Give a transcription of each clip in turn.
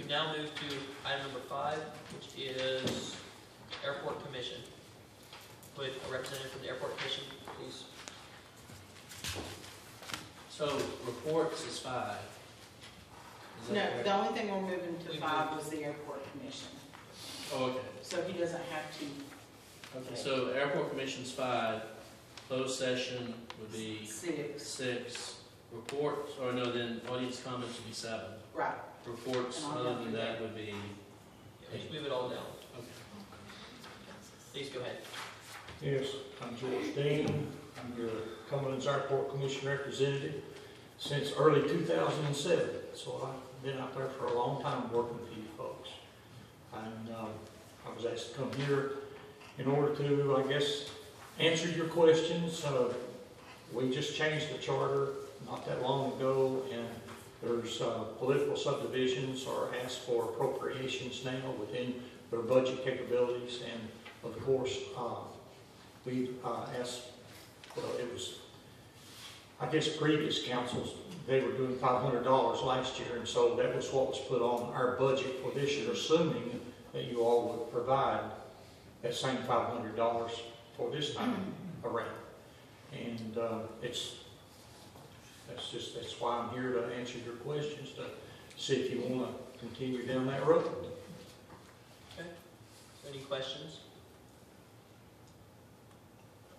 now move to item number 5, which is Airport Commission. Would a representative from the Airport Commission, please? So reports is 5. Is No, that correct? the only thing we're moving to We 5 was the airport commission. Oh, okay. So he doesn't have to. Okay, so airport commission's 5, closed session would be 6. 6, reports, or no, then audience comments would be 7. Right. Reports, And I'll other go than through that that. would be, Yeah, just move it all down. okay. Please go ahead. Yes, I'm George Dean. I'm your Cumberland's Airport Commission representative since early 2007. So I've been out there for a long time working with you folks. And I was asked to come here in order to, I guess, answer your questions. We just changed the charter not that long ago, and there's political subdivisions are asked for appropriations now within their budget capabilities, and of course, we asked, well, it was, I guess, previous councils, they were doing $500 last year, and so that was what was put on our budget for this year, assuming that you all would provide that same $500 for this time around. And that's why I'm here to answer your questions, to see if you want to continue down that road. Okay. Any questions?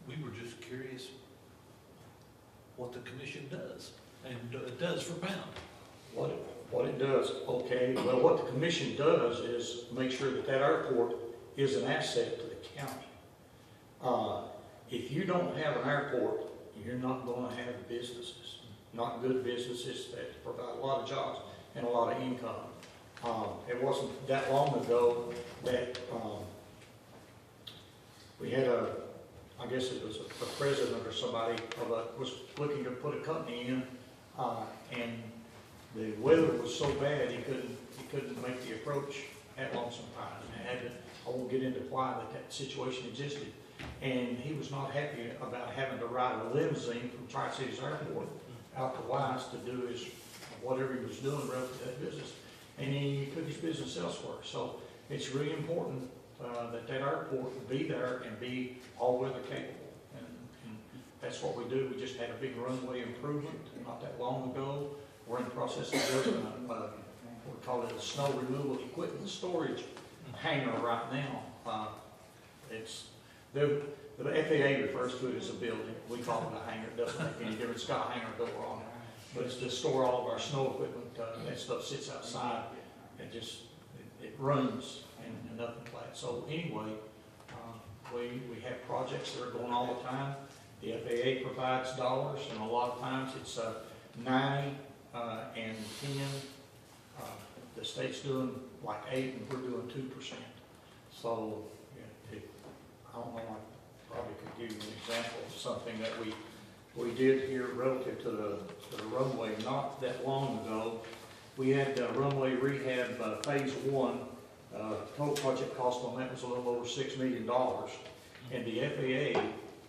We were just curious what the commission does, and it does for Pound. What it does, okay, well, what the commission does is make sure that that airport is an asset to the county. If you don't have an airport, you're not going to have businesses, not good businesses that provide a lot of jobs and a lot of income. It wasn't that long ago that we had I guess it was a president or somebody was looking to put a company in, and the weather was so bad he couldn't make the approach at Lonesome Pine. I won't get into why that situation existed. And he was not happy about having to ride a limousine from Tri-Cities Airport out to Wise to do whatever he was doing relative to that business. And he took his business elsewhere. So it's really important that airport be there and be all-weather capable. And that's what we do. We just had a big runway improvement not that long ago. We're in the process of building we call it a snow removal equipment storage hangar right now. The FAA refers to it as a building. We call it a hangar. It doesn't make any difference. It's got a hangar door on it. But it's to store all of our snow equipment. That stuff sits outside. It runs and nothing flat. So anyway, we have projects that are going all the time. The FAA provides dollars, and a lot of times it's 90 and 10. The state's doing like 8, and we're doing 2%. So I don't know, I probably could give you an example of something that we did here relative to the runway not that long ago. We had runway rehab phase 1. Total project cost on that was a little over $6 million, and the FAA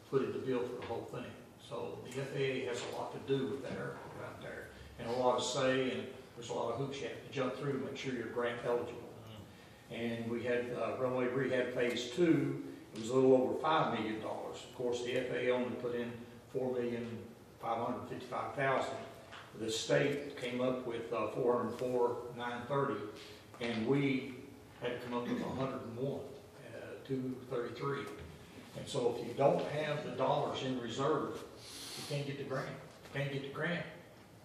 footed the bill for the whole thing. So the FAA has a lot to do with that airport out there, and a lot to say, and there's a lot of hoops you have to jump through to make sure you're grant eligible. And we had runway rehab phase 2. It was a little over $5 million. Of course, the FAA only put in $4,555,000. The state came up with $404,930, and we had to come up with 101, 233. And so if you don't have the dollars in reserve, you can't get the grant. If you can't get the grant,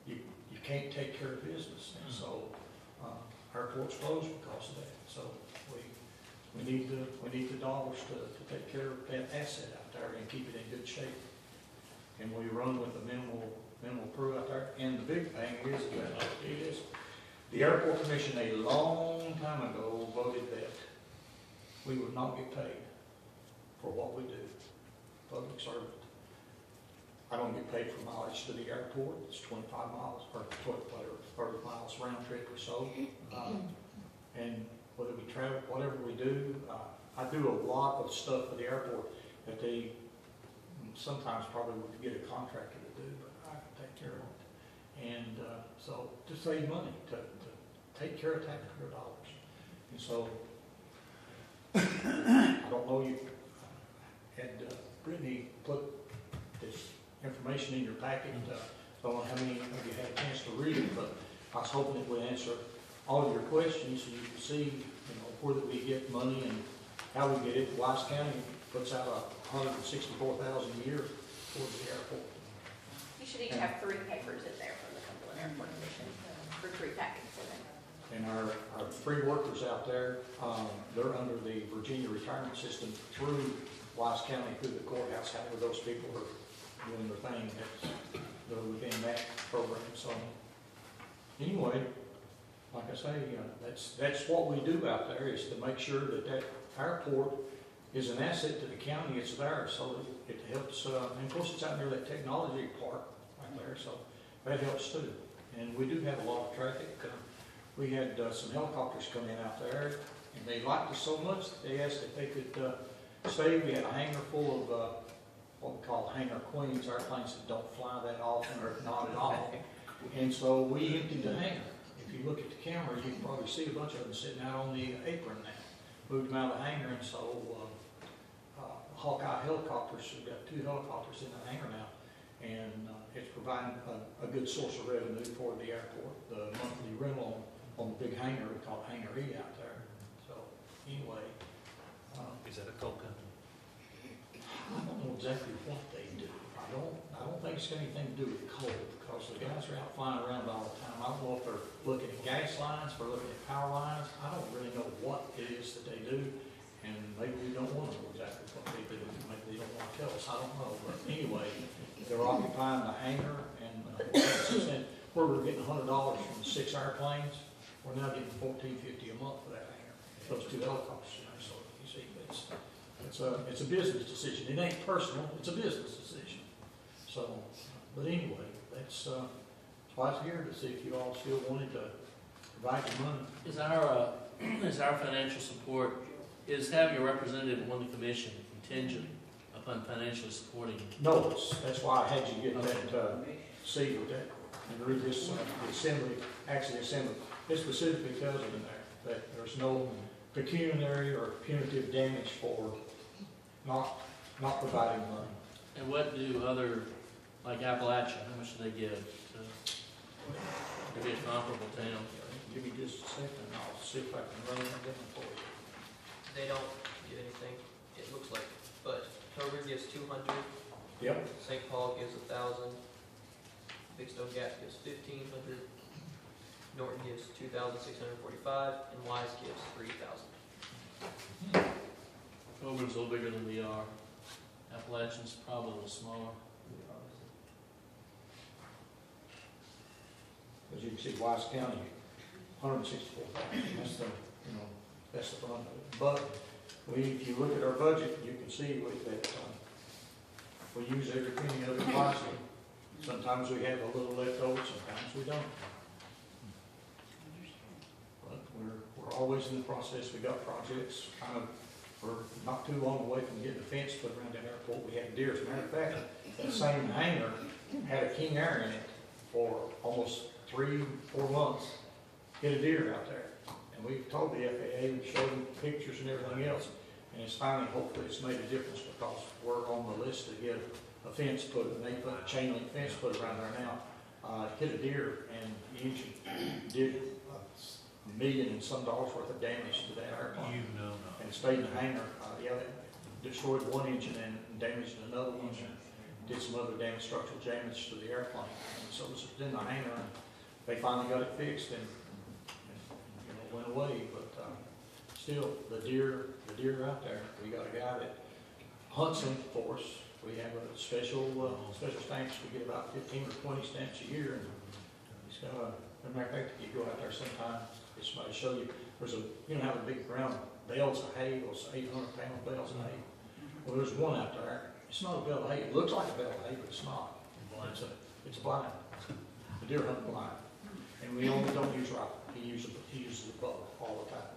you can't take care of business. And so airport's closed because of that. So we need the dollars to take care of that asset out there and keep it in good shape. And we run with a minimal crew out there. And the big thing is the Airport Commission a long time ago voted that we would not get paid for what we do, public servant. I don't get paid for mileage to the airport. It's 25 miles or 30 miles round trip or so. And whether we travel, whatever we do, I do a lot of stuff for the airport that they sometimes probably would get a contractor to do, but I can take care of it. And so to save money, to take care of taxpayer dollars. And so, I don't know, you had Brittany put this information in your packet. I don't know how many of you had a chance to read it, but I was hoping it would answer all of your questions, so you can see, where that we get money and how we get it. Wise County puts out $164,000 a year towards the airport. You should each have 3 papers in there from the Cumberland Airport Commission, for 3 packets in there. And our 3 workers out there, they're under the Virginia retirement system through Wise County, through the courthouse. However, those people are doing their thing. They're within that program. So anyway, like I say, that's what we do out there, is to make sure that airport is an asset to the county. It's there, so it helps. And of course, it's out near that technology park right there, so that helps too. And we do have a lot of traffic. We had some helicopters come in out there, and they liked us so much that they asked if they could stay. We had a hangar full of what we call hangar queens, airplanes that don't fly that often or not at all. And so we emptied the hangar. If you look at the camera, you can probably see a bunch of them sitting out on the apron now. Moved them out of the hangar, and so Hawkeye helicopters, we've got 2 helicopters in the hangar now, and it's providing a good source of revenue for the airport. The monthly rental on the big hangar, we call it Hangar E out there. So anyway. Is that a coal company? I don't know exactly what they do. I don't think it's got anything to do with coal, because the guys are out flying around all the time. I don't know if they're looking at gas lines, if they're looking at power lines. I don't really know what it is that they do, and maybe we don't want to know exactly what they do. Maybe they don't want to tell us. I don't know. But anyway, they're occupying the hangar, and where we're getting $100 from 6 airplanes, we're now getting $14.50 a month for that hangar. Those 2 helicopters in there. So you see, it's a business decision. It ain't personal. It's a business decision. So, but anyway, that's why it's here, to see if you all still wanted to provide the money. Is our financial support, is having a representative on the commission contingent upon financially supporting? No, that's why I had you get that seat with that and read this. The assembly, it specifically tells you in there that there's no pecuniary or punitive damage for not providing money. And what do other, like Appalachia, how much do they give to be a comparable town? Give me just a second, and I'll see if I can run that down for you. They don't give anything, it looks like, but Kroger gives 200, Yep. St. Paul gives 1,000, Big Stone Gap gives 1,500, Norton gives 2,645, and Wise gives 3,000. Coburn's a little bigger than we are. Appalachian's probably a little smaller. As you can see, Wise County, 164,000. That's that's the front of it. But if you look at our budget, you can see that we use every penny of it wisely. Sometimes we have a little left over, sometimes we don't. But we're always in the process. We got projects. We're not too long away from getting a fence put around that airport. We had deer. As a matter of fact, that same hangar had a king air in it for almost 3-4 months. Hit a deer out there. And we've told the FAA, we've showed them pictures and everything else, and it's finally, hopefully, it's made a difference, because we're on the list to get a fence put, and they put a chain link fence put around there now. Hit a deer, and the engine did $1 million and some worth of damage to that airplane. And stayed in the hangar. They destroyed one engine and damaged another one, and did some other damage, structural damage to the airplane. And so it was in the hangar, and they finally got it fixed, and went away. But still, the deer out there. We got a guy that hunts them for us. We have a special stamps. We get about 15 or 20 stamps a year, and he's got a matter of fact, if you go out there sometime, it's somebody show you. There's have a big brown bales of hay, those 800-pound bales of hay. Well, there's one out there. It's not a bale of hay. It looks like a bale of hay, but it's not. It's a blind. The deer hunt blind, and we don't use rifle. He uses the bow all the time.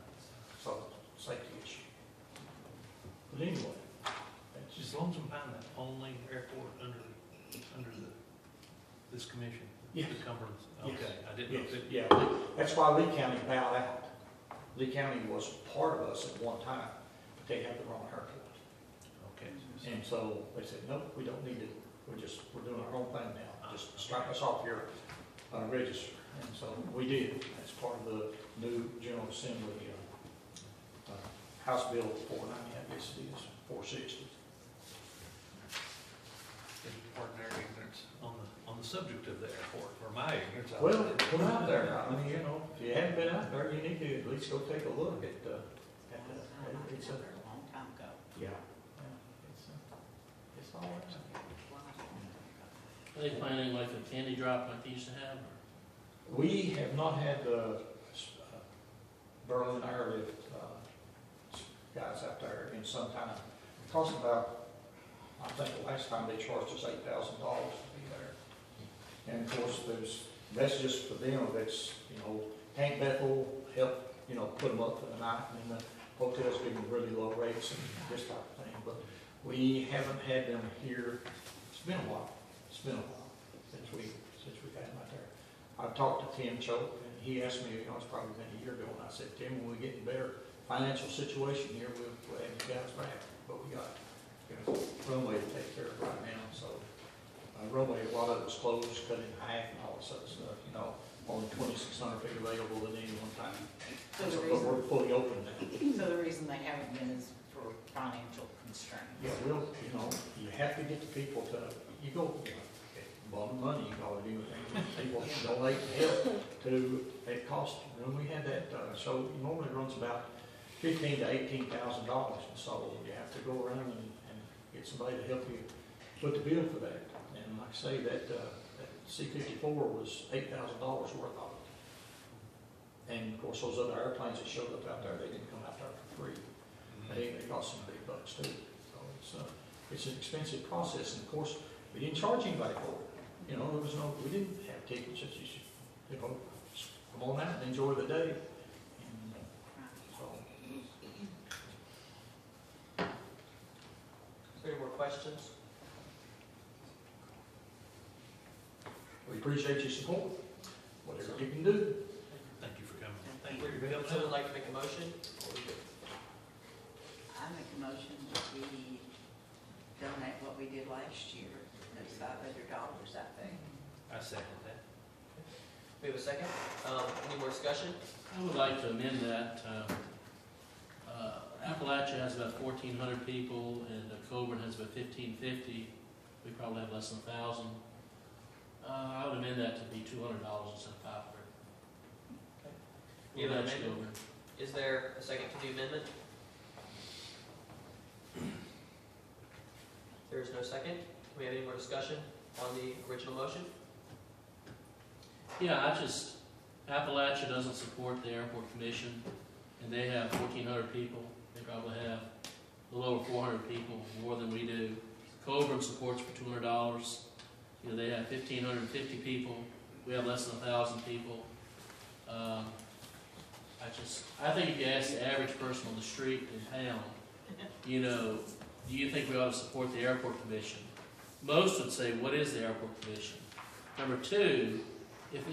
So safety issue. But anyway, that's Is Lonesome Pine the only airport under this commission? Yes. The Cumberland's? Yes. Okay, I didn't know Yes, if it, yeah, that's why Lee County bowed out. Lee County was part of us at one time, but they had the wrong airport. okay. And so they said, nope, we don't need it, we're doing our own thing now, just strike us off your register. And so we did, that's part of the new General Assembly, House Bill 490, I guess it is, 460. Pardon their ignorance on the subject of the airport, or my ignorance. I Well, would say. come out there, I mean, you know, if you haven't been out there, you need to at least go take a look at it's a, A long time ago. yeah, it's all right. Are they planning like a candy drop like they used to have? Or? We have not had the Berlin airlift guys out there in some time. It cost about, I think the last time they charged us $8,000 to be there. And of course, that's just for them, that's, Tank Bethel help, put them up for the night, and then the hotels give them really low rates and this type of thing. But we haven't had them here, it's been a while since we've had them out there. I talked to Tim Choate, and he asked me, it's probably been a year ago, and I said, Tim, when we get in a better financial situation here, we'll have you guys back. But we got runway to take care of right now, so runway, while it was closed, cut in half and all this other stuff, only 2,600 feet available at any one time. So the But we're reason, fully open now. so the reason they haven't been is for financial constraints. Yeah, well, you have to get the people to, you go, bum money, you gotta do anything. People donate help to, it costs, when we had that show, it normally runs about $15,000 to $18,000, and so you have to go around and get somebody to help you put the bill for that. And like I say, that C-54 was $8,000 worth of it. And of course, those other airplanes that showed up out there, they didn't come out there for free. They cost some big bucks too. So it's an expensive process, and of course, we didn't charge anybody for it. There was we didn't have tickets, it's just, just come on out and enjoy the day. And so, Is there any more questions? we appreciate your support, whatever you can do. Thank you for coming. Thank you. Would someone like to make a motion? I make a motion that we donate what we did last year, that's $500, I think. I second that. We have a second. Any more discussion? I would like to amend that. Appalachia has about 1,400 people, and Coburn has about 1,550. We probably have less than 1,000. I would amend that to be $200 instead of $500. You have an Appalachia, amendment? Coburn. Is there a second to the amendment? There is no second. Do we have any more discussion on the original motion? Yeah, Appalachia doesn't support the airport commission, and they have 1,400 people. They probably have a little over 400 people, more than we do. Coburn supports for $200. They have 1,550 people. We have less than 1,000 people. I think if you ask the average person on the street in town, do you think we ought to support the airport commission? Most would say, what is the airport commission? Number two,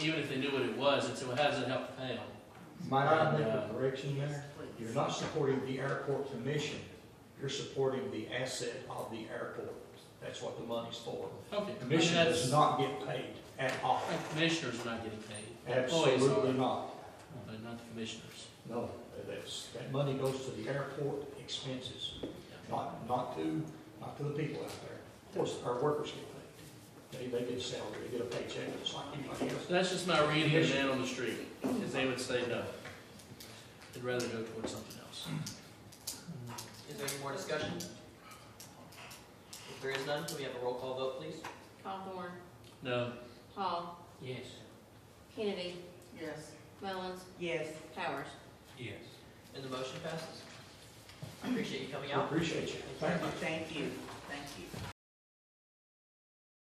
even if they knew what it was, they'd say, well, how does it help the town? Might I make a correction there? You're not supporting the airport commission, you're supporting the asset of the airport. That's what the money's for. Okay. The commission does not get paid at all. Commissioners are not getting paid. Employees Absolutely are, not. but not the commissioners. No, that money goes to the airport expenses, not to the people out there. Of course, our workers get paid. They get a salary, they get a paycheck just like anybody else. That's just my reading of the man on the street, is they would say no. They'd rather go towards something else. Is there any more discussion? If there is none, can we have a roll call vote, please? Hawthorne, No. Hall, Yes. Kennedy, Yes. Mullins, Yes. Powers. Yes. And the motion passes. I appreciate you coming I out. appreciate you. Thank you. Thank you. Thank you.